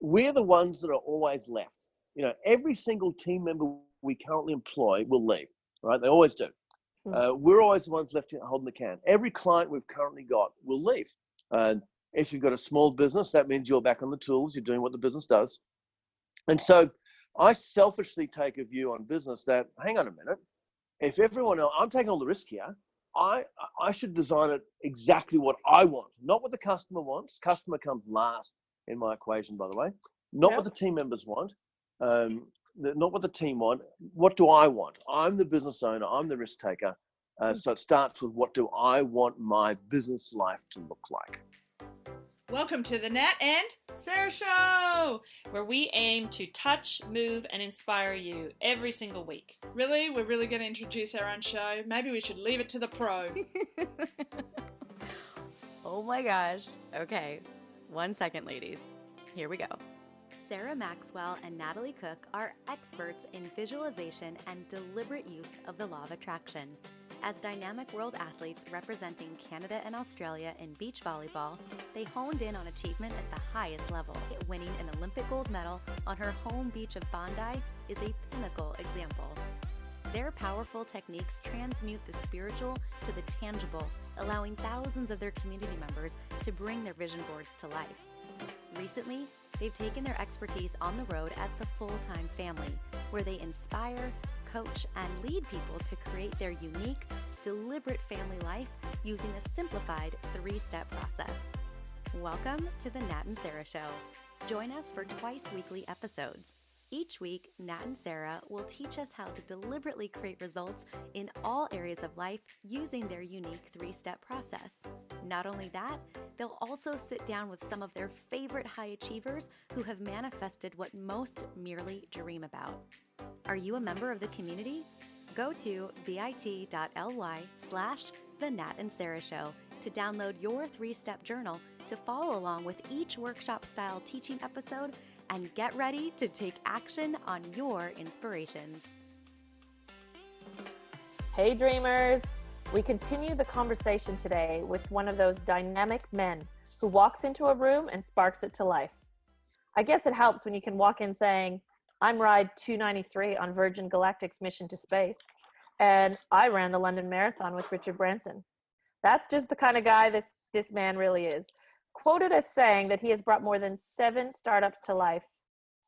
we're the ones that are always left. You know, every single team member we currently employ will leave, right? They always do. We're always the ones left holding the can. Every client we've currently got will leave. If you've got a small business, that means you're back on the tools. You're doing what the business does. And so I selfishly take a view on business that, hang on a minute, if everyone else, I'm taking all the risk here, I should design it exactly what I want, not what the customer wants. Customer comes last in my equation, by the way. Not what the team members want, not what the team want. What do I want? I'm the business owner. I'm the risk taker. So it starts with, what do I want my business life to look like? Welcome to the Nat and Sarah Show, where we aim to touch, move, and inspire you every single week. Really? We're really going to introduce our own show? Maybe we should leave it to the pro. Oh my gosh. Okay. 1 second, ladies. Here we go. Sarah Maxwell and Natalie Cook are experts in visualization and deliberate use of the law of attraction. As dynamic world athletes representing Canada and Australia in beach volleyball, they honed in on achievement at the highest level. Winning an Olympic gold medal on her home beach of Bondi is a pinnacle example. Their powerful techniques transmute the spiritual to the tangible, allowing thousands of their community members to bring their vision boards to life. Recently, they've taken their expertise on the road as the full-time family, where they inspire, coach, and lead people to create their unique, deliberate family life using a simplified 3-step process. Welcome to the Nat and Sarah Show. Join us for twice-weekly episodes. Each week, Nat and Sarah will teach us how to deliberately create results in all areas of life using their unique 3-step process. Not only that, they'll also sit down with some of their favorite high achievers who have manifested what most merely dream about. Are you a member of the community? Go to bit.ly/The Nat and Sarah Show to download your 3-step journal to follow along with each workshop-style teaching episode and get ready to take action on your inspirations. Hey dreamers! We continue the conversation today with one of those dynamic men who walks into a room and sparks it to life. I guess it helps when you can walk in saying, I'm ride 293 on Virgin Galactic's mission to space, and I ran the London Marathon with Richard Branson. That's just the kind of guy this man really is. Quoted as saying that he has brought more than 7 startups to life.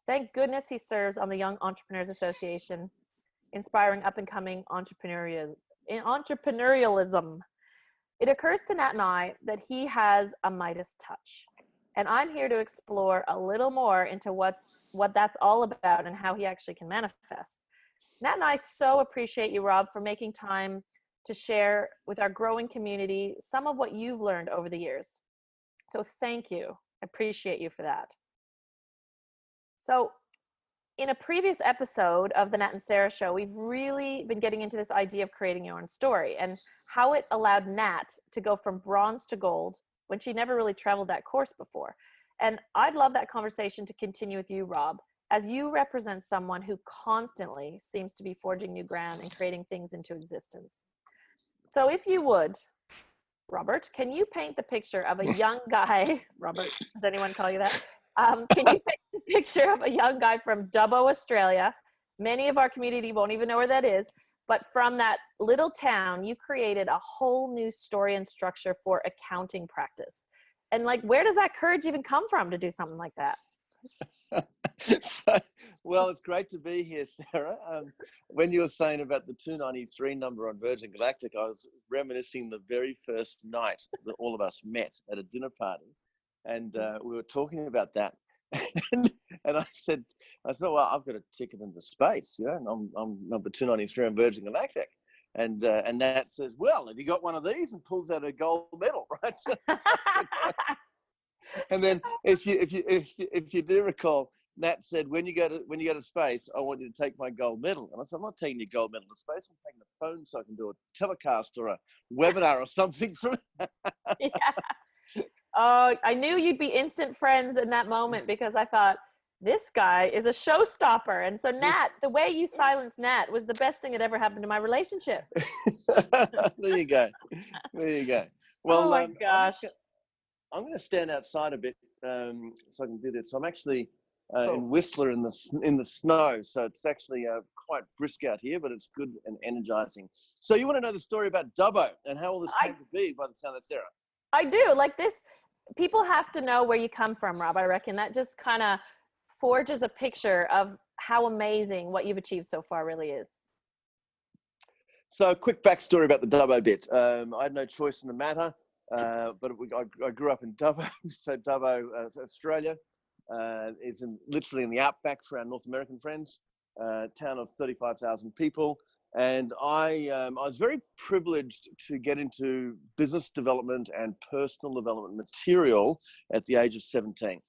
Thank goodness he serves on the Young Entrepreneurs Association, inspiring up-and-coming entrepreneurialism. It occurs to Nat and I that he has a Midas touch. And I'm here to explore a little more into what that's all about and how he actually can manifest. Nat and I so appreciate you, Rob, for making time to share with our growing community some of what you've learned over the years. So thank you. I appreciate you for that. So in a previous episode of the Nat and Sarah Show, we've really been getting into this idea of creating your own story and how it allowed Nat to go from bronze to gold when she never really traveled that course before. And I'd love that conversation to continue with you, Rob, as you represent someone who constantly seems to be forging new ground and creating things into existence. So if you would, Robert, can you paint the picture of a young guy? Robert, does anyone call you that? Can you paint the picture of a young guy from Dubbo, Australia? Many of our community won't even know where that is. But from that little town, you created a whole new story and structure for accounting practice. And where does that courage even come from to do something like that? Well, it's great to be here, Sarah. When you were saying about the 293 number on Virgin Galactic, I was reminiscing the very first night that all of us met at a dinner party. And we were talking about that. And I said, well, I've got a ticket into space, and I'm number 293 on Virgin Galactic. And Nat says, well, have you got one of these? And pulls out a gold medal, right? And then if you do recall, Nat said, when you go to space, I want you to take my gold medal. And I said, I'm not taking your gold medal to space. I'm taking the phone so I can do a telecast or a webinar or something from it. Yeah. Oh, I knew you'd be instant friends in that moment because I thought, this guy is a showstopper. And so Nat, the way you silenced Nat was the best thing that ever happened to my relationship. There you go. Well, oh my gosh. I'm going to stand outside a bit so I can do this. I'm actually in Whistler in the snow. So it's actually quite brisk out here, but it's good and energizing. So you want to know the story about Dubbo and how all this came to be by the sound of Sarah? I do. Like this, people have to know where you come from, Rob. I reckon that just kind of forges a picture of how amazing what you've achieved so far really is. So a quick backstory about the Dubbo bit. I had no choice in the matter, but I grew up in Dubbo. So Dubbo, Australia, is literally in the outback for our North American friends, town of 35,000 people. And I was very privileged to get into business development and personal development material at the age of 17.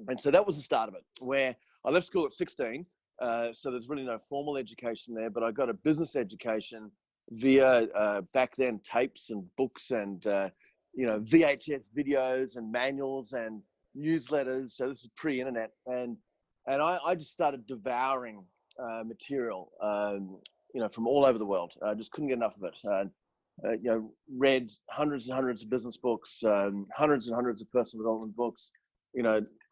And so that was the start of it, where I left school at 16. So there's really no formal education there, but I got a business education via back then tapes and books and VHS videos and manuals and newsletters. So this is pre-internet, and I just started devouring material, from all over the world. I just couldn't get enough of it. Read hundreds and hundreds of business books, hundreds and hundreds of personal development books.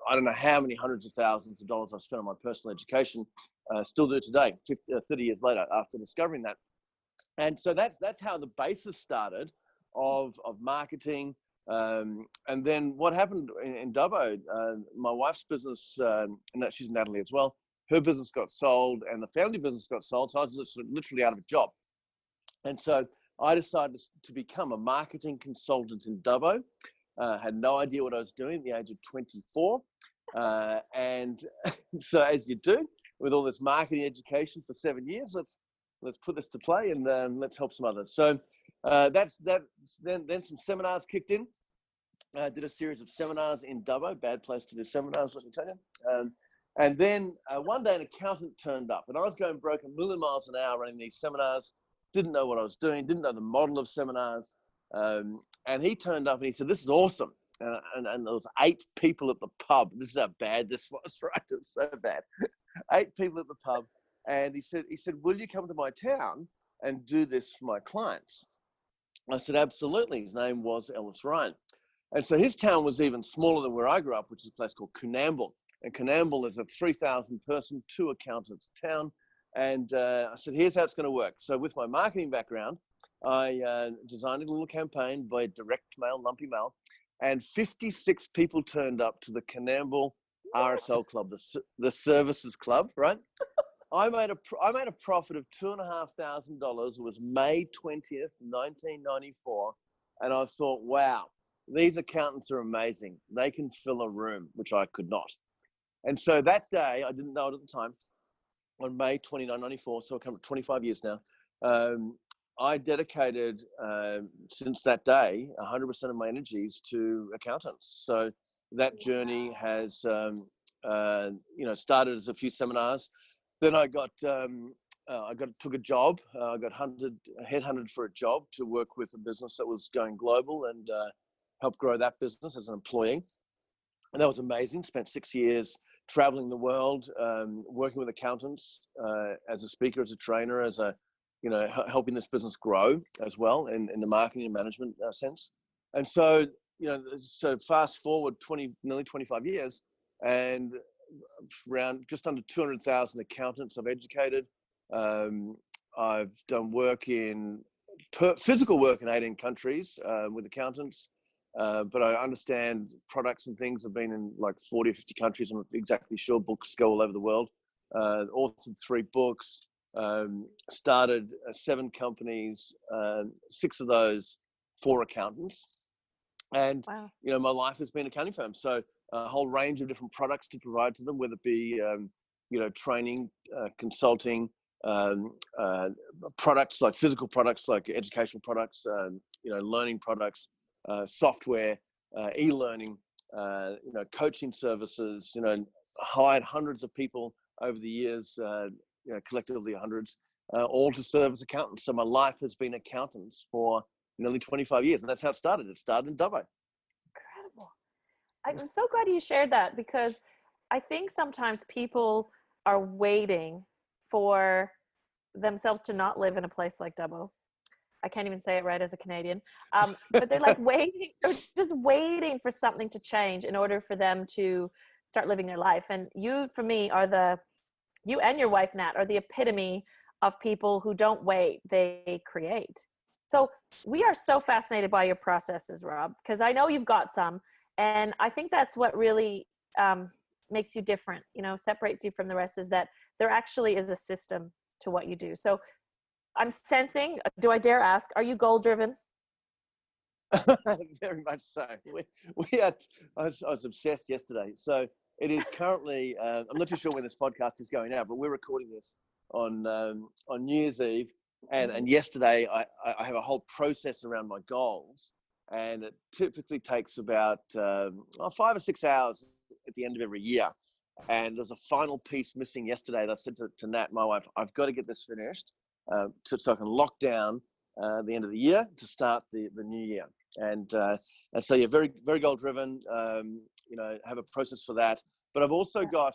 I don't know how many hundreds of thousands of dollars I've spent on my personal education, still do today, 30 years later after discovering that. And so that's how the basis started of marketing. And then what happened in Dubbo, my wife's business, and she's Natalie as well, her business got sold and the family business got sold. So I was literally out of a job. And so I decided to become a marketing consultant in Dubbo. Had no idea what I was doing at the age of 24. And so as you do with all this marketing education for 7 years, let's put this to play and let's help some others. So then some seminars kicked in. I did a series of seminars in Dubbo, bad place to do seminars, let me tell you. And then one day an accountant turned up, and I was going broke a million miles an hour running these seminars, didn't know what I was doing, didn't know the model of seminars. And he turned up and he said, "This is awesome." And there was 8 people at the pub. This is how bad this was, right? It was so bad. 8 people at the pub. And he said, "Will you come to my town and do this for my clients?" I said, "Absolutely." His name was Ellis Ryan. And so his town was even smaller than where I grew up, which is a place called Coonamble. And Coonamble is a 3,000 person, 2 accountants town. And I said, "Here's how it's going to work." So with my marketing background, I designed a little campaign by direct mail, lumpy mail, and 56 people turned up to the Coonamble RSL club, the services club, right? I made a profit of $2,500. It was May 20th, 1994. And I thought, wow, these accountants are amazing. They can fill a room, which I could not. And so that day, I didn't know it at the time, on May 29, 94, so I come 25 years now, I dedicated, since that day, 100% of my energies to accountants. So that journey has, started as a few seminars. Then I took a job. I got headhunted for a job to work with a business that was going global and help grow that business as an employee. And that was amazing. Spent 6 years traveling the world, working with accountants as a speaker, as a trainer, as a helping this business grow as well in the marketing and management sense. And so, so fast forward nearly 25 years, and around just under 200,000 accountants I've educated. I've done work physical work in 18 countries with accountants, but I understand products and things. Have been in like 40 or 50 countries. I'm not exactly sure. Books go all over the world. Authored 3 books. Started 7 companies, 6 of those for accountants. And, wow. My life has been accounting firm. So a whole range of different products to provide to them, whether it be, training, consulting, products like physical products, like educational products, learning products, software, e-learning, coaching services, hired hundreds of people over the years, collectively hundreds, all to serve as accountants. So my life has been accountants for nearly 25 years. And that's how it started. It started in Dubbo. Incredible. I'm so glad you shared that, because I think sometimes people are waiting for themselves to not live in a place like Dubbo. I can't even say it right as a Canadian. But they're like just waiting for something to change in order for them to start living their life. And you, for me, you and your wife, Nat, are the epitome of people who don't wait, they create. So we are so fascinated by your processes, Rob, because I know you've got some. And I think that's what really makes you different, separates you from the rest, is that there actually is a system to what you do. So I'm sensing, do I dare ask, are you goal driven? Very much so. We are. I was obsessed yesterday. So it is currently. I'm not too sure when this podcast is going out, but we're recording this on New Year's Eve, and yesterday I have a whole process around my goals, and it typically takes about 5 or 6 hours at the end of every year. And there's a final piece missing yesterday that I said to Nat, my wife, I've got to get this finished so I can lock down the end of the year to start the new year. And so you're very, very goal driven, have a process for that. But I've also got,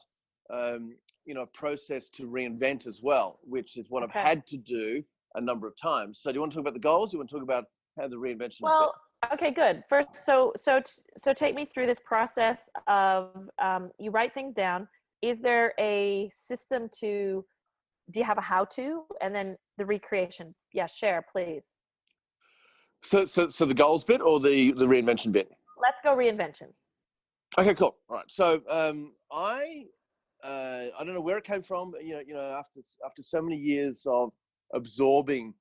a process to reinvent as well, which is what I've had to do a number of times. So do you want to talk about the goals? Do you want to talk about how the reinvention? Well, okay, good. First, so take me through this process of you write things down. Is there a system do you have a how-to, and then the recreation? Yeah, share, please. So the goals bit or the reinvention bit? Let's go reinvention. Okay, cool. All right. So I don't know where it came from. After so many years of absorbing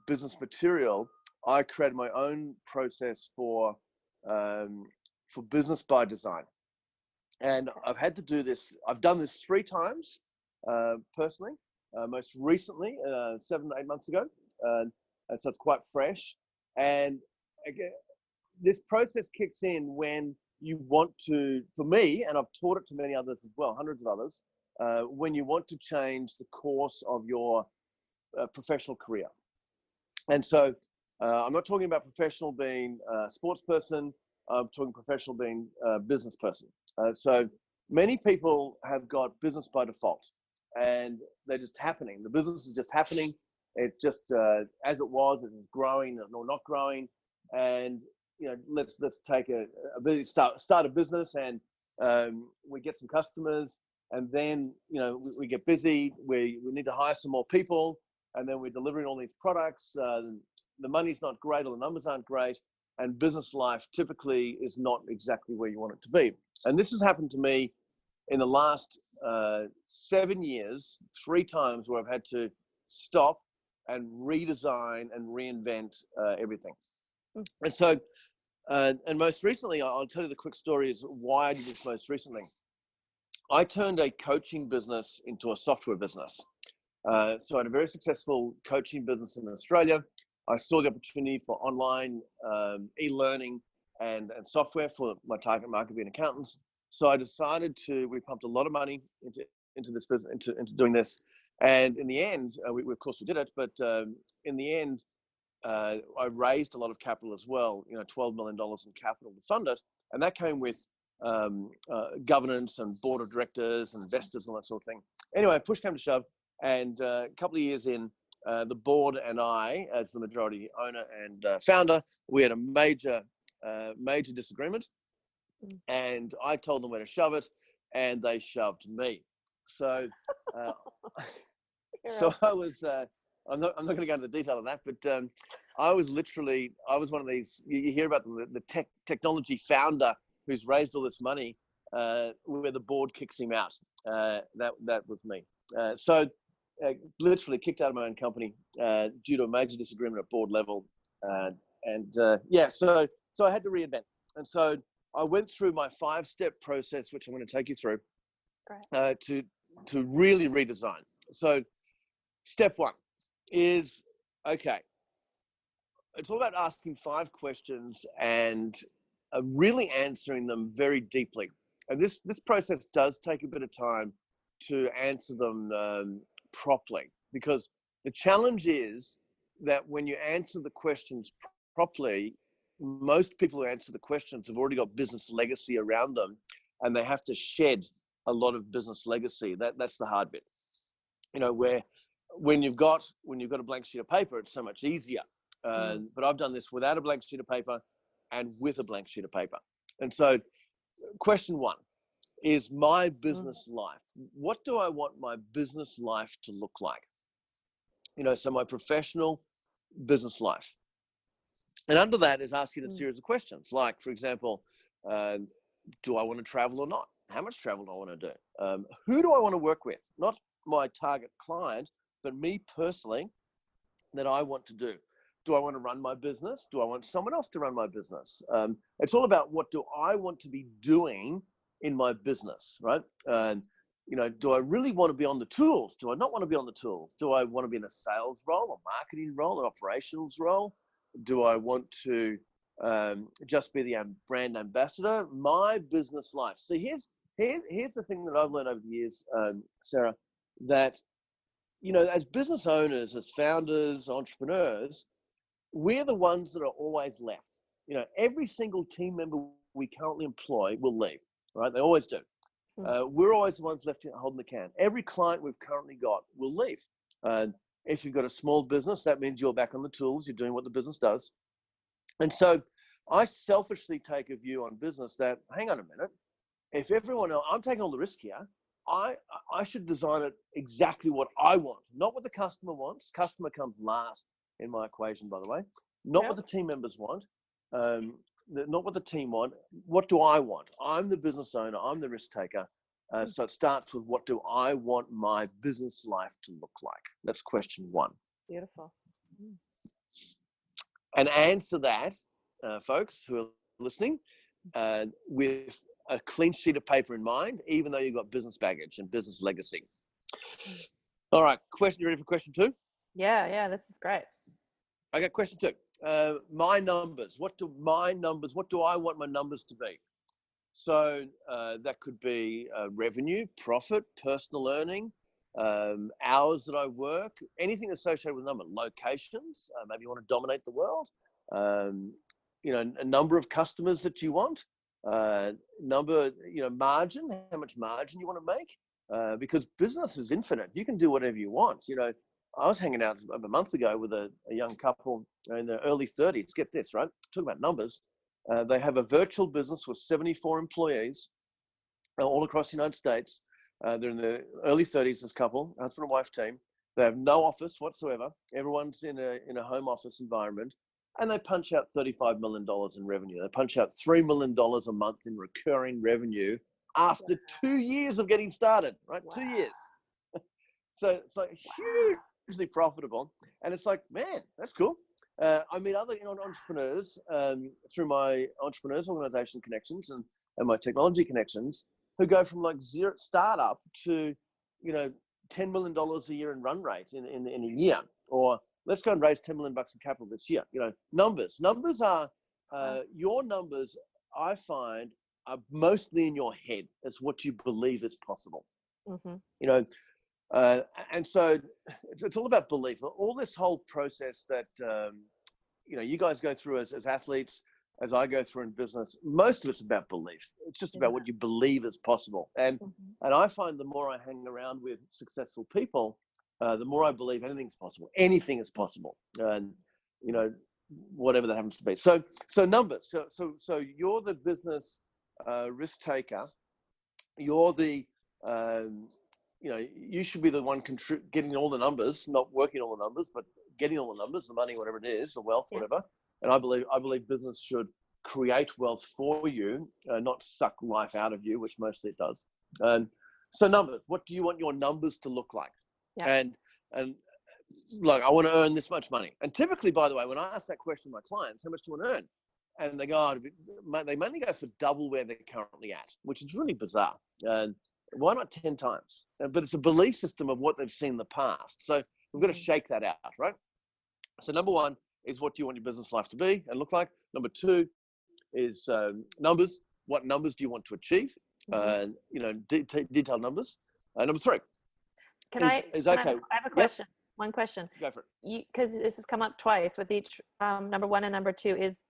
business material, I created my own process for business by design, and I've had to do this. I've done this 3 times personally. Most recently, 7 to 8 months ago, and so it's quite fresh. And again, this process kicks in when you want to, for me, and I've taught it to many others as well, hundreds of others, when you want to change the course of your professional career. And so I'm not talking about professional being a sports person, I'm talking professional being a business person. So many people have got business by default, and they're just happening. The business is just happening. It's just as it was, it's growing or not growing. And let's take start a business, and we get some customers, and then we get busy. We need to hire some more people, and then we're delivering all these products. The money's not great, or the numbers aren't great, and business life typically is not exactly where you want it to be. And this has happened to me in the last 7 years, 3 times where I've had to stop and redesign and reinvent everything. And so, and most recently, I'll tell you the quick story is why I did this most recently. I turned a coaching business into a software business. So I had a very successful coaching business in Australia. I saw the opportunity for online e-learning and software for my target market being accountants. So I decided we pumped a lot of money into this business, into doing this. And in the end, of course we did it, but in the end, I raised a lot of capital as well, $12 million in capital to fund it. And that came with governance and board of directors and investors and all that sort of thing. Anyway, push came to shove. And a couple of years in, the board and I, as the majority owner and founder, we had a major disagreement. And I told them where to shove it, and they shoved me. So, I was. I'm not going to go into the detail of that, but I was one of these. You hear about the technology founder who's raised all this money, where the board kicks him out. That was me. So, literally kicked out of my own company due to a major disagreement at board level, So I had to reinvent, and so I went through my 5-step process, which I'm going to take you through, to really redesign. So, step 1 is, okay, it's all about asking 5 questions and really answering them very deeply. And this process does take a bit of time to answer them properly, because the challenge is that when you answer the questions properly, most people who answer the questions have already got business legacy around them, and they have to shed a lot of business legacy. That's the hard bit. Where when you've got a blank sheet of paper, it's so much easier. But I've done this without a blank sheet of paper and with a blank sheet of paper. And so, question 1 is my business life. What do I want my business life to look like? So my professional business life. And under that is asking a series of questions, like, for example, do I want to travel or not? How much travel do I want to do? Who do I want to work with? Not my target client, but me personally, that I want to do. Do I want to run my business? Do I want someone else to run my business? It's all about what do I want to be doing in my business, right? And, do I really want to be on the tools? Do I not want to be on the tools? Do I want to be in a sales role, a marketing role, an operations role? Do I want to just be the brand ambassador? My business life. See, here's the thing that I've learned over the years, Sarah, that, as business owners, as founders, entrepreneurs, we're the ones that are always left. Every single team member we currently employ will leave, right? They always do. We're always the ones left holding the can. Every client we've currently got will leave. If you've got a small business, that means you're back on the tools. You're doing what the business does. And so I selfishly take a view on business that, hang on a minute, if everyone else, I'm taking all the risk here, I should design it exactly what I want, not what the customer wants. Customer comes last in my equation, by the way. Not what the team members want, not what the team want. What do I want? I'm the business owner. I'm the risk taker. So it starts with, what do I want my business life to look like? That's question one. Beautiful. And answer that, folks who are listening, with a clean sheet of paper in mind, even though you've got business baggage and business legacy. All right, you ready for question two? Yeah, this is great. Okay, question two. My numbers. What do I want my numbers to be? So that could be revenue, profit, personal earning, hours that I work, anything associated with number, locations. Maybe you want to dominate the world. A number of customers that you want, margin, how much margin you want to make, because business is infinite. You can do whatever you want. I was hanging out a month ago with a young couple in their early 30s. Get this, right? Talk about numbers. They have a virtual business with 74 employees all across the United States. They're in their early 30s, this couple, husband and wife team. They have no office whatsoever. Everyone's in a home office environment. And they punch out $35 million in revenue. They punch out $3 million a month in recurring revenue after 2 years of getting started, right? Wow. 2 years. So it's like hugely profitable. And it's like, man, that's cool. I meet other entrepreneurs through my entrepreneurs organization connections and my technology connections, who go from like zero startup to, $10 million a year in run rate in a year, or let's go and raise $10 million in capital this year. Numbers are your numbers. I find are mostly in your head. It's what you believe is possible. Mm-hmm. And so it's all about belief. All this whole process that you guys go through as athletes, as I go through in business, most of it's about belief. It's just about what you believe is possible. And I find the more I hang around with successful people, the more I believe anything's possible. Anything is possible. And whatever that happens to be. So numbers. So you're the business risk taker. You're the you should be the one getting all the numbers, not working all the numbers, but getting all the numbers, the money, whatever it is, the wealth, whatever. And I believe business should create wealth for you, not suck life out of you, which mostly it does. So numbers. What do you want your numbers to look like? Yeah. And like, I want to earn this much money. And typically, by the way, when I ask that question to my clients, how much do you want to earn? And they go, they mainly go for double where they're currently at, which is really bizarre. And why not 10 times? But it's a belief system of what they've seen in the past. So we've got to shake that out, right? So number one is, what do you want your business life to be and look like? Number two is numbers. What numbers do you want to achieve? Detailed numbers. Number three. I have a question. Yep. One question. Go for it. Because this has come up twice with each number one and number two is,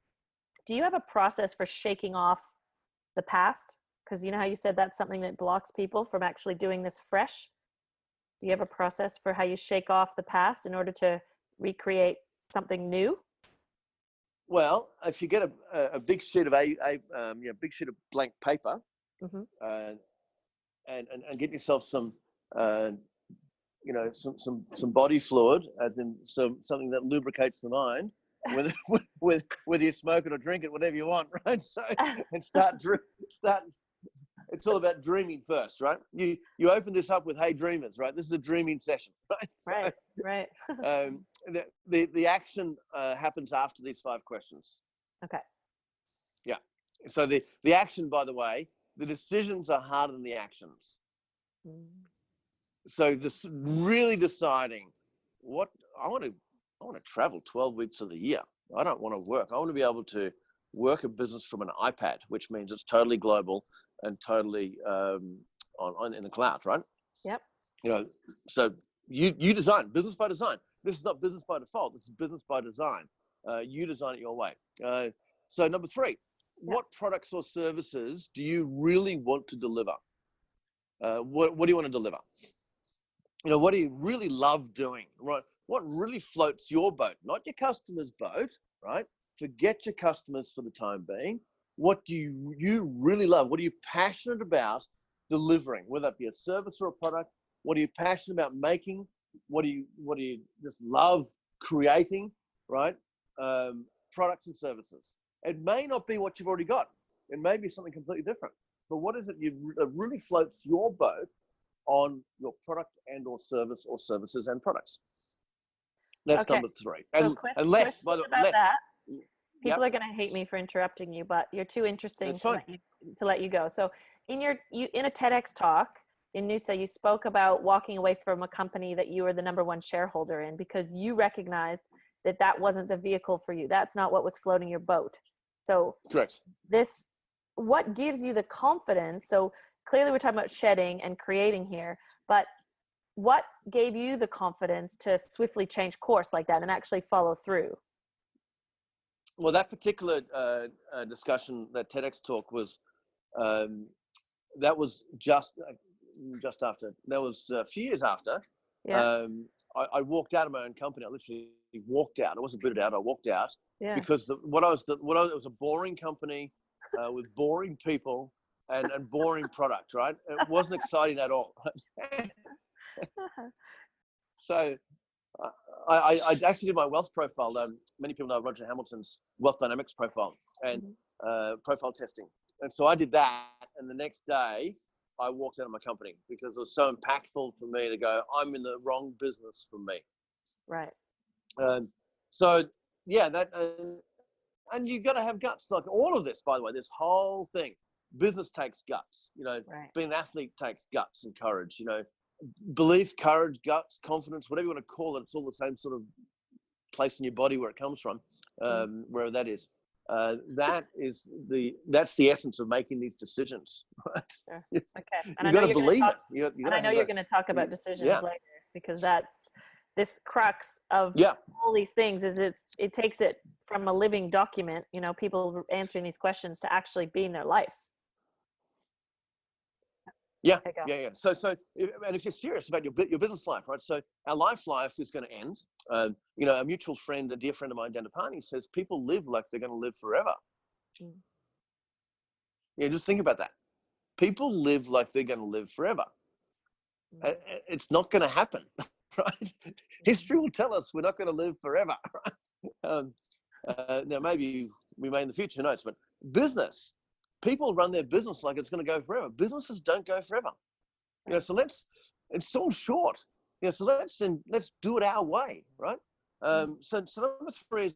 do you have a process for shaking off the past? Because you know how you said that's something that blocks people from actually doing this fresh. Do you have a process for how you shake off the past in order to recreate something new? Well, if you get a big sheet of big sheet of blank paper, and get yourself some, some body fluid, as in something that lubricates the mind, whether you smoke it or drink it, whatever you want, right? So, and start. It's all about dreaming first, right? You open this up with, "Hey, dreamers," right? This is a dreaming session, right? So, right. the action happens after these 5 questions. Okay. Yeah. So the action, by the way, the decisions are harder than the actions. So just really deciding what I want to travel 12 weeks of the year. I don't want to work. I want to be able to work a business from an iPad, which means it's totally global and totally in the cloud, right? Yep. So you design business by design. This is not business by default. This is business by design. You design it your way. So number 3, what products or services do you really want to deliver? What do you want to deliver? What do you really love doing, right? What really floats your boat, not your customer's boat, right? Forget your customers for the time being. What do you really love? What are you passionate about delivering, whether it be a service or a product? What are you passionate about making? What do you just love creating, right? Products and services. It may not be what you've already got. It may be something completely different. But what is it that really floats your boat on your product and or service or services and products? That's number 3. And less, by the way, that. People are going to hate me for interrupting you, but you're too interesting to let you go. So in a TEDx talk in Noosa, you spoke about walking away from a company that you were the number 1 shareholder in because you recognized that wasn't the vehicle for you. That's not what was floating your boat. So correct. What gives you the confidence? So clearly we're talking about shedding and creating here, but what gave you the confidence to swiftly change course like that and actually follow through? Well, that particular discussion, that TEDx talk was, that was just after, that was a few years after. Yeah. I walked out of my own company. I literally walked out. I wasn't booted out. I walked out because it was a boring company with boring people and boring product, right? It wasn't exciting at all. So I actually did my wealth profile. Many people know Roger Hamilton's wealth dynamics profile and profile testing. And so I did that. And the next day I walked out of my company because it was so impactful for me to go, I'm in the wrong business for me. Right. So yeah, that, and you got to have guts. Like all of this, by the way, this whole thing, business takes guts, being an athlete takes guts and courage, belief, courage, guts, confidence, whatever you want to call it. It's all the same sort of place in your body where it comes from, wherever that is. That's the essence of making these decisions, right? Sure. Okay. And you got to believe it. I know you're going to talk about decisions later, because that's this crux of all these things. Is it takes it from a living document, people answering these questions, to actually being their life. Yeah. So, and if you're serious about your business life, right? So our life is going to end. A mutual friend, a dear friend of mine, Dan DeParney, says people live like they're going to live forever. Just think about that. People live like they're going to live forever. It's not going to happen, right? History will tell us we're not going to live forever, right? Now, maybe we may in the future, who knows? But business. People run their business like it's going to go forever. Businesses don't go forever. So it's all short. So let's do it our way, right? So number 3 is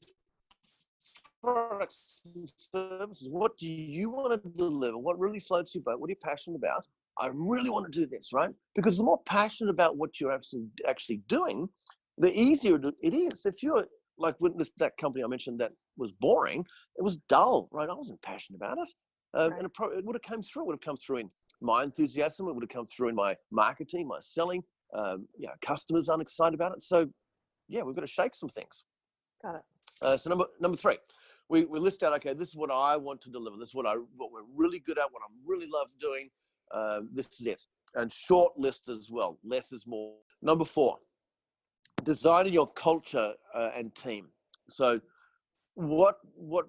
products and services. What do you want to deliver? What really floats your boat? What are you passionate about? I really want to do this, right? Because the more passionate about what you're actually doing, the easier it is. If you're like that company I mentioned that was boring, it was dull, right? I wasn't passionate about it. And it would have come through. It would have come through in my enthusiasm. It would have come through in my marketing, my selling. Customers aren't excited about it. So, we've got to shake some things. Got it. So number 3, we list out. Okay, this is what I want to deliver. This is what we're really good at. What I really love doing. This is it. And short list as well. Less is more. Number 4, designing your culture and team. So, what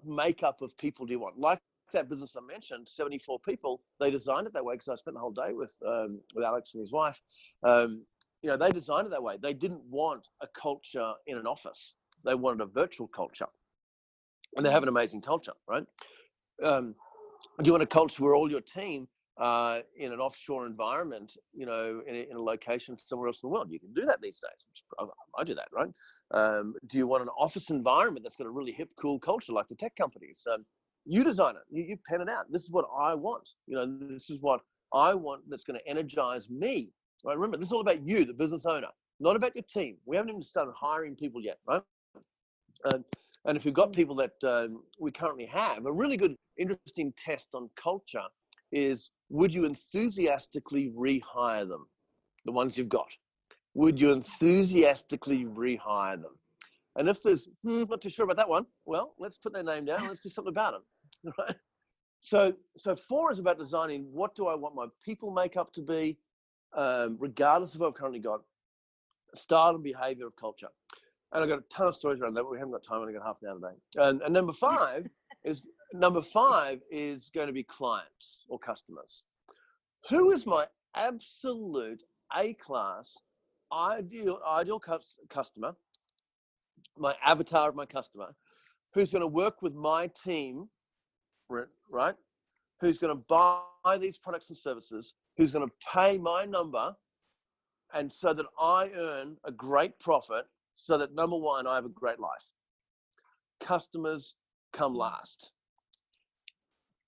makeup of people do you want? Like that business I mentioned, 74 people, they designed it that way because I spent the whole day with Alex and his wife. They designed it that way. They didn't want a culture in an office. They wanted a virtual culture. And they have an amazing culture, right? Do you want a culture where all your team in an offshore environment, in a location somewhere else in the world? You can do that these days. I do that, right? Do you want an office environment that's got a really hip, cool culture like the tech companies? You design it. You pen it out. This is what I want. This is what I want that's going to energize me. Right? Remember, this is all about you, the business owner, not about your team. We haven't even started hiring people yet, right? And if you've got people that we currently have, a really good, interesting test on culture is, would you enthusiastically rehire them, the ones you've got? Would you enthusiastically rehire them? And if there's, not too sure about that one, well, let's put their name down and let's do something about them, right? So 4 is about designing, what do I want my people makeup to be, regardless of what I've currently got, style and behavior of culture. And I've got a ton of stories around that, but we haven't got time. I've only got half an hour today. And number 5 is going to be clients or customers. Who is my absolute A-class ideal customer, my avatar of my customer, who's going to work with my team, right? Who's going to buy these products and services, who's going to pay my number, and so that I earn a great profit, so that, number 1, I have a great life. Customers come last.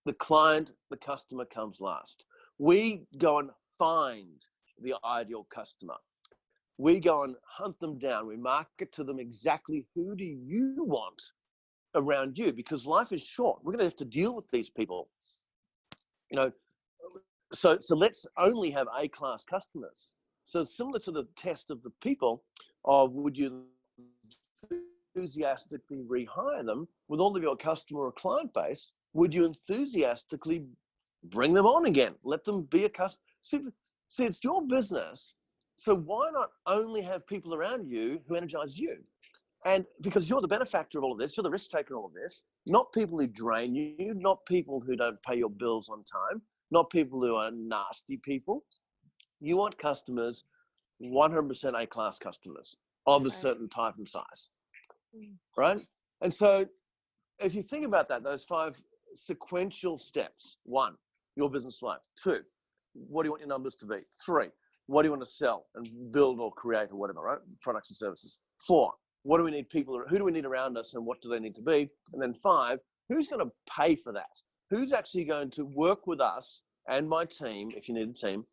The client, the customer comes last. We go and find the ideal customer. We go and hunt them down. We market to them exactly who do you want around you, because life is short. We're going to have to deal with these people. So let's only have A-class customers. So similar to the test of the people of, would you enthusiastically rehire them with all of your customer or client base? Would you enthusiastically bring them on again? Let them be a customer. See, it's your business. So why not only have people around you who energize you? And because you're the benefactor of all of this, you're the risk taker of all of this, not people who drain you, not people who don't pay your bills on time, not people who are nasty people. You want customers, 100% A-class customers of a certain type and size, right? And so if you think about that, those 5 sequential steps: 1, your business life; 2, what do you want your numbers to be; 3, what do you want to sell and build or create or whatever, right? Products and services; 4, what do we need who do we need around us and what do they need to be? And then 5, who's going to pay for that? Who's actually going to work with us and my team, if you need a team,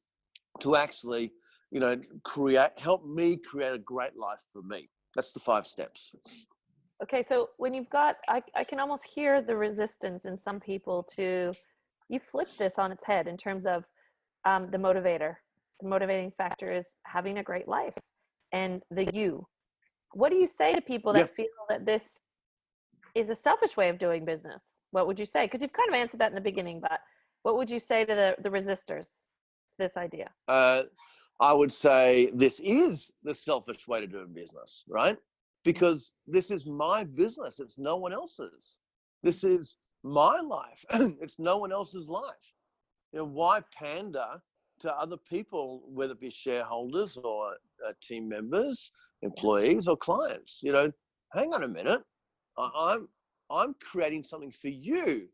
to actually, help me create a great life for me? That's the 5 steps. Okay, so when you've got, I can almost hear the resistance in some people to, you flip this on its head in terms of the motivator. The motivating factor is having a great life and the you. What do you say to people that feel that this is a selfish way of doing business? What would you say? Because you've kind of answered that in the beginning, but what would you say to the resistors to this idea? I would say this is the selfish way to do business, right? Because this is my business. It's no one else's. This is my life. It's no one else's life. Why pander to other people, whether it be shareholders or team members, employees or clients? Hang on a minute. I'm creating something for you,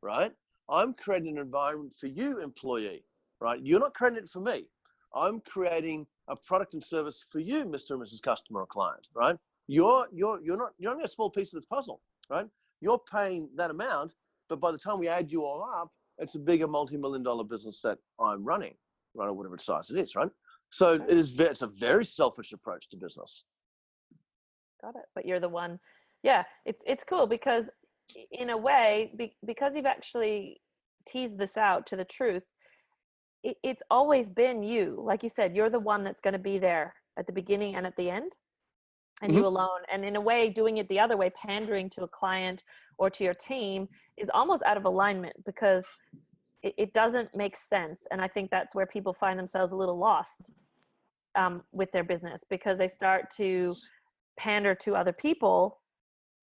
right? I'm creating an environment for you, employee, right? You're not creating it for me. I'm creating a product and service for you, Mr. and Mrs. Customer or client, right? You're only a small piece of this puzzle, right? You're paying that amount, but by the time we add you all up, it's a bigger multi-million-dollar business that I'm running, right? Or whatever size it is, right? So it's a very selfish approach to business. Got it. But you're the one. Yeah, it's cool because in a way, because you've actually teased this out to the truth, it's always been you. Like you said, you're the one that's going to be there at the beginning and at the end, and you alone. And in a way, doing it the other way, pandering to a client or to your team, is almost out of alignment because it doesn't make sense. And I think that's where people find themselves a little lost with their business, because they start to pander to other people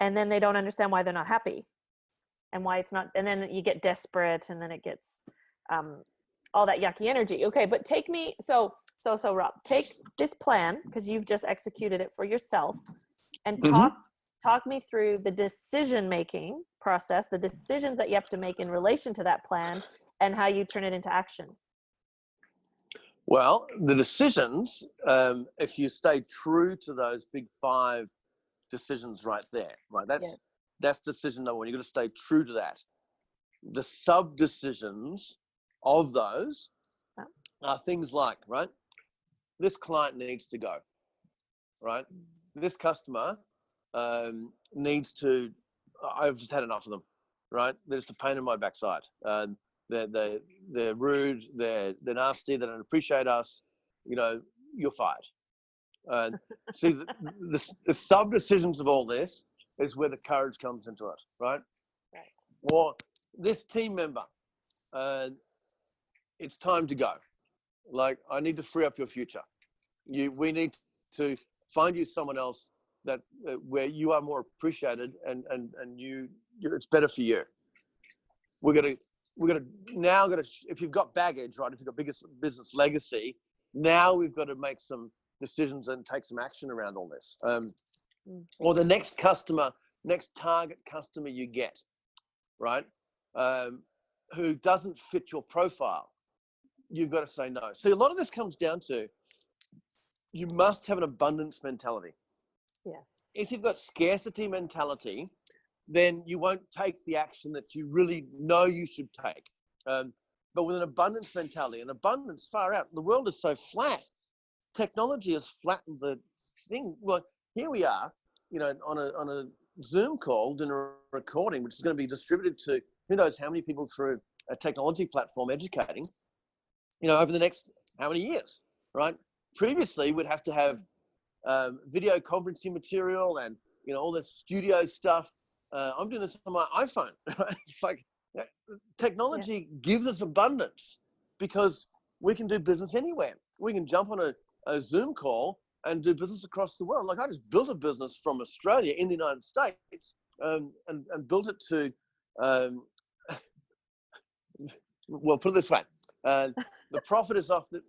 and then they don't understand why they're not happy. and why it's not, and then you get desperate, and then it gets all that yucky energy. Okay, but take me, so Rob, take this plan, because you've just executed it for yourself, and talk me through the decision-making process, the decisions that you have to make in relation to that plan, and how you turn it into action. Well, the decisions, if you stay true to those big 5 decisions right there, right? That's decision number 1. You've got to stay true to that. The sub-decisions of those are things like, right? This client needs to go, right? This customer needs to, I've just had enough of them, right? They're just a pain in my backside. They're rude, they're nasty, they don't appreciate us, you're fired. See, the sub-decisions of all this is where the courage comes into it, right? Right. Or this team member, it's time to go. Like, I need to free up your future. We need to find you someone else that where you are more appreciated, and it's better for you. We're gonna if you've got baggage, right? If you've got biggest business legacy, now we've got to make some decisions and take some action around all this. Or the next target customer you get, right? Who doesn't fit your profile, you've got to say no. See, a lot of this comes down to, you must have an abundance mentality. Yes. If you've got scarcity mentality, then you won't take the action that you really know you should take. But with an abundance mentality, an abundance far out, the world is so flat. Technology has flattened the thing. Well, here we are, on a Zoom call, doing a recording, which is going to be distributed to who knows how many people through a technology platform educating, over the next how many years, right? Previously, we'd have to have video conferencing material and, all this studio stuff. I'm doing this on my iPhone. It's like, technology gives us abundance because we can do business anywhere. We can jump on a Zoom call and do business across the world. Like, I just built a business from Australia in the United States, and built it to, well, put it this way. The profit is off the,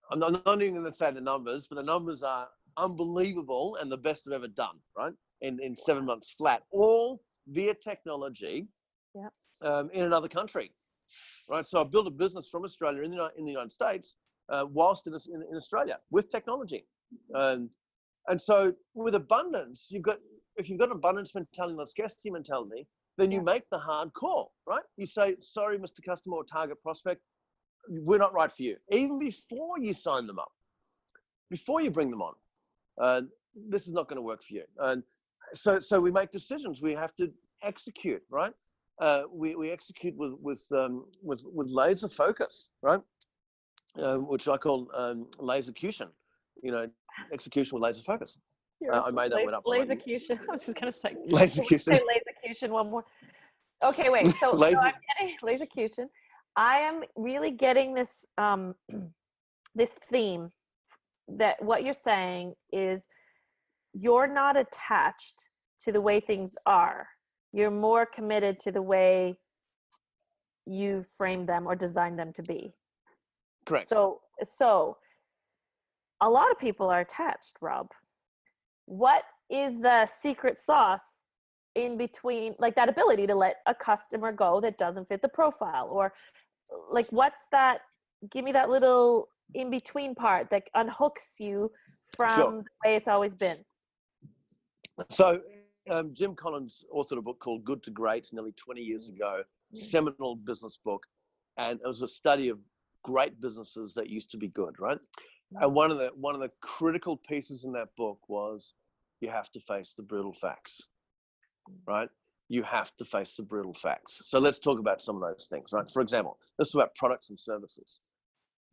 I'm not even going to say the numbers, but the numbers are unbelievable and the best I've ever done, right? In 7 months flat, all via technology, in another country, right? So I built a business from Australia in the United States, whilst in Australia with technology. And so with abundance, if you've got an abundance mentality, not scarcity mentality, then you make the hard call, right? You say, sorry, Mr. Customer or target prospect, we're not right for you. Even before you sign them up, before you bring them on, this is not going to work for you. And so we make decisions. We have to execute, right? We execute with laser focus, right? Which I call lasercution. Execution with laser focus. I made that one up. Lasercution. I was just going to say lasercution. Lasercution one more. Okay, wait. So I'm getting lasercution. I am really getting this this theme that what you're saying is you're not attached to the way things are. You're more committed to the way you frame them or design them to be. Correct. So a lot of people are attached, Rob. What is the secret sauce in between, like that ability to let a customer go that doesn't fit the profile? Or like, what's that, give me that little in-between part that unhooks you from the way it's always been. So Jim Collins authored a book called Good to Great nearly 20 years ago, seminal business book. And it was a study of great businesses that used to be good, right? And one of the critical pieces in that book was you have to face the brutal facts, right? You have to face the brutal facts. So let's talk about some of those things, right? For example, let's talk about products and services.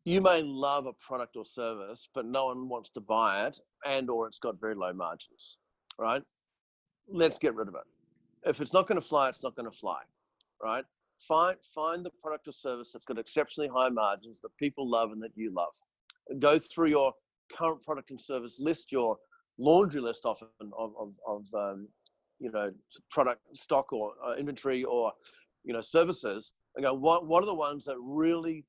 You may love a product or service, but no one wants to buy it, or it's got very low margins, right? Let's get rid of it. If it's not going to fly, it's not going to fly, right? Find the product or service that's got exceptionally high margins that people love and that you love. Go through your current product and service, list your laundry list often of product stock or inventory or, services. I go, what are the ones that really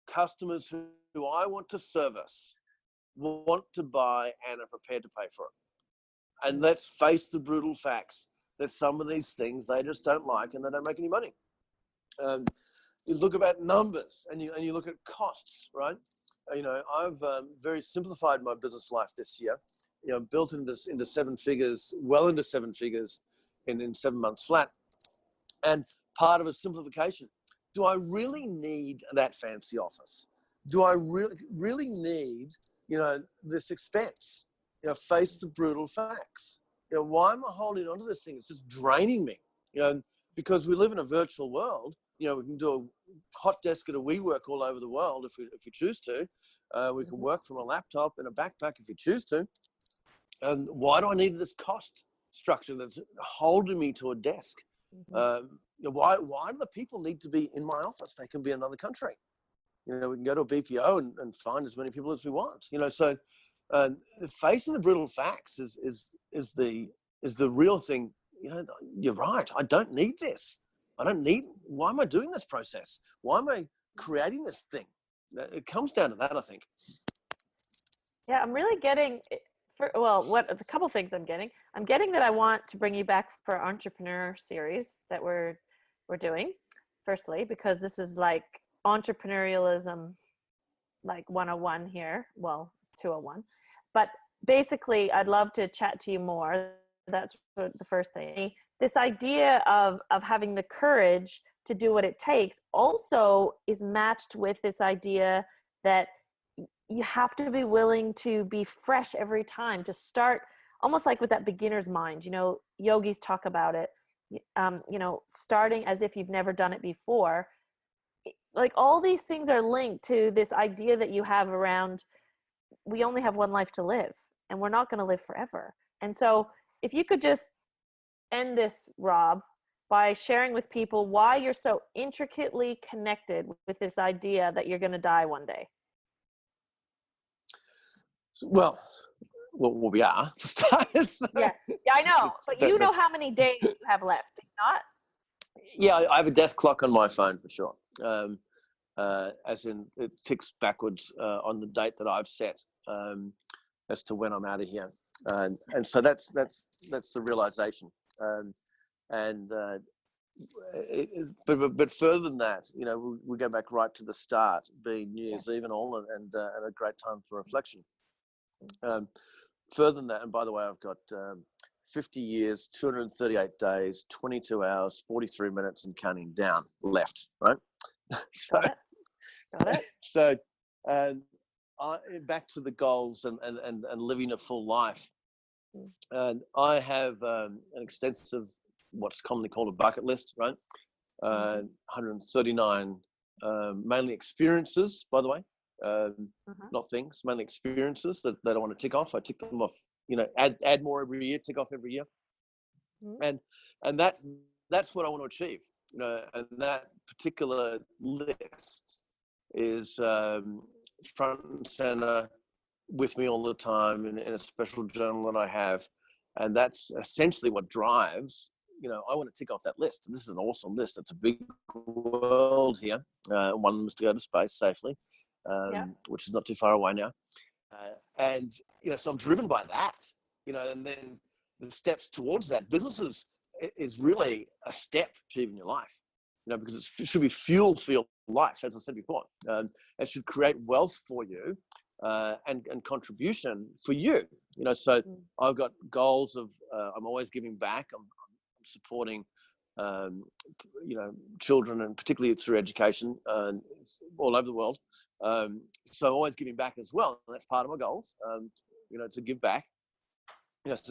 customers who I want to service want to buy and are prepared to pay for it? And let's face the brutal facts that some of these things they just don't like and they don't make any money. You look about numbers and you look at costs, right? I've very simplified my business life this year. Built into 7 figures, well into 7 figures in 7 months flat. And part of a simplification. Do I really need that fancy office? Do I really need, this expense? Face the brutal facts. Why am I holding on to this thing? It's just draining me. Because we live in a virtual world. We can do a hot desk at a WeWork all over the world if we choose to. We can work from a laptop in a backpack if we choose to. And why do I need this cost structure that's holding me to a desk? Why do the people need to be in my office? They can be in another country. We can go to a BPO and find as many people as we want. So facing the brutal facts is the real thing. You're right. I don't need this. Why am I doing this process? Why am I creating this thing? It comes down to that, I think. Yeah, I'm really getting, a couple things I'm getting. I'm getting that I want to bring you back for our entrepreneur series that we're doing, firstly, because this is like entrepreneurialism, like 101 here. Well, it's 201. But basically, I'd love to chat to you more. That's the first thing. This idea of having the courage to do what it takes also is matched with this idea that you have to be willing to be fresh every time, to start almost like with that beginner's mind. Yogis talk about it, starting as if you've never done it before. Like all these things are linked to this idea that you have around, we only have one life to live and we're not going to live forever. And so if you could just end this, Rob, by sharing with people why you're so intricately connected with this idea that you're going to die one day. Well, we are. Yeah, I know. But you know how many days you have left, do you not? Yeah, I have a death clock on my phone for sure. As in, it ticks backwards on the date that I've set as to when I'm out of here, and so that's the realization. But further than that, we go back right to the start, being New Year's Eve and all, and a great time for reflection. Further than that, and by the way, I've got 50 years, 238 days, 22 hours, 43 minutes, and counting down left. Right. So, Got it. So, back to the goals and living a full life. And I have an extensive, what's commonly called a bucket list, right? 139 mainly experiences, by the way, not things, mainly experiences that I want to tick off. I tick them off, add more every year, tick off every year. And that's what I want to achieve, and that particular list is front and center with me all the time in a special journal that I have. And that's essentially what drives, I want to tick off that list. And this is an awesome list. It's a big world here. One of them is to go to space safely, which is not too far away now. So I'm driven by that, and then the steps towards that. Businesses is really a step to achieving your life, because it should be fuel for your life, as I said before. It should create wealth for you and contribution for you. So I've got goals of I'm always giving back. I'm supporting children, and particularly through education all over the world. So always giving back as well. And that's part of my goals. To give back. It's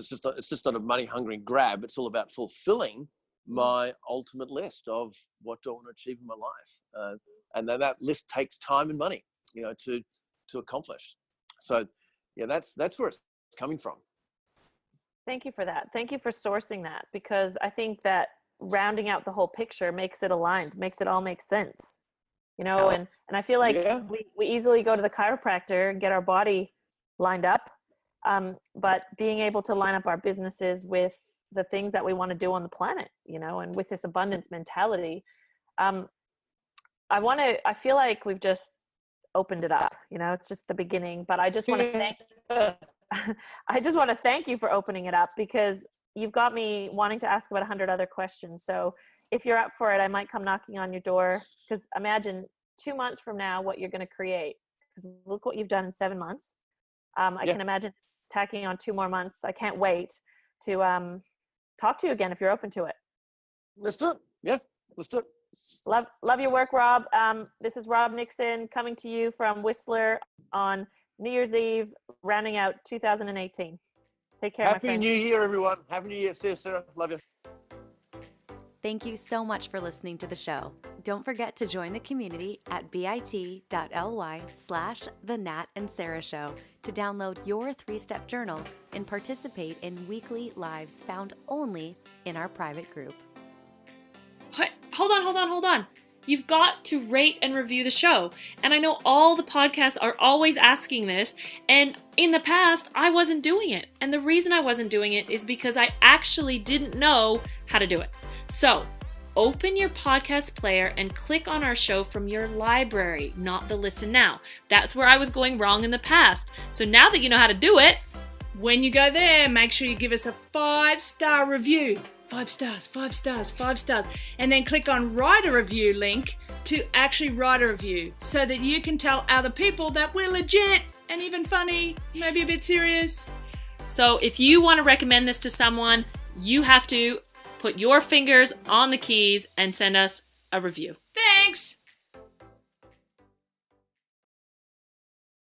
just not a money hungry grab. It's all about fulfilling my ultimate list of what do I want to achieve in my life, and then that list takes time and money, to accomplish. So, that's where it's coming from. Thank you for that. Thank you for sourcing that, because I think that rounding out the whole picture makes it aligned, makes it all make sense, and I feel like we easily go to the chiropractor and get our body lined up, but being able to line up our businesses with the things that we want to do on the planet, you know, and with this abundance mentality. I feel like we've just opened it up, you know, it's just the beginning, but I just want to thank I just want to thank you for opening it up, because you've got me wanting to ask about 100 other questions. So if you're up for it, I might come knocking on your door, because imagine 2 months from now what you're going to create, because look what you've done in 7 months. I can imagine tacking on 2 more months. I can't wait to talk to you again if you're open to it. Let's do it. Yeah, let's do it. Love your work, Rob. This is Rob Nixon coming to you from Whistler on New Year's Eve, rounding out 2018. Take care, my friend. Happy New Year, everyone. Happy New Year. See you, Sarah. Love you. Thank you so much for listening to the show. Don't forget to join the community at bit.ly/The Nat and Sarah Show to download your 3-step journal and participate in weekly lives found only in our private group. Hold on. You've got to rate and review the show. And I know all the podcasts are always asking this, and in the past, I wasn't doing it. And the reason I wasn't doing it is because I actually didn't know how to do it. So, open your podcast player and click on our show from your library, not the Listen Now. That's where I was going wrong in the past. So now that you know how to do it, When you go there, make sure you give us a 5-star review. 5 stars. And then click on write a review link to actually write a review, so that you can tell other people that we're legit and even funny, maybe a bit serious. so if you want to recommend this to someone, you have to put your fingers on the keys and send us a review. Thanks!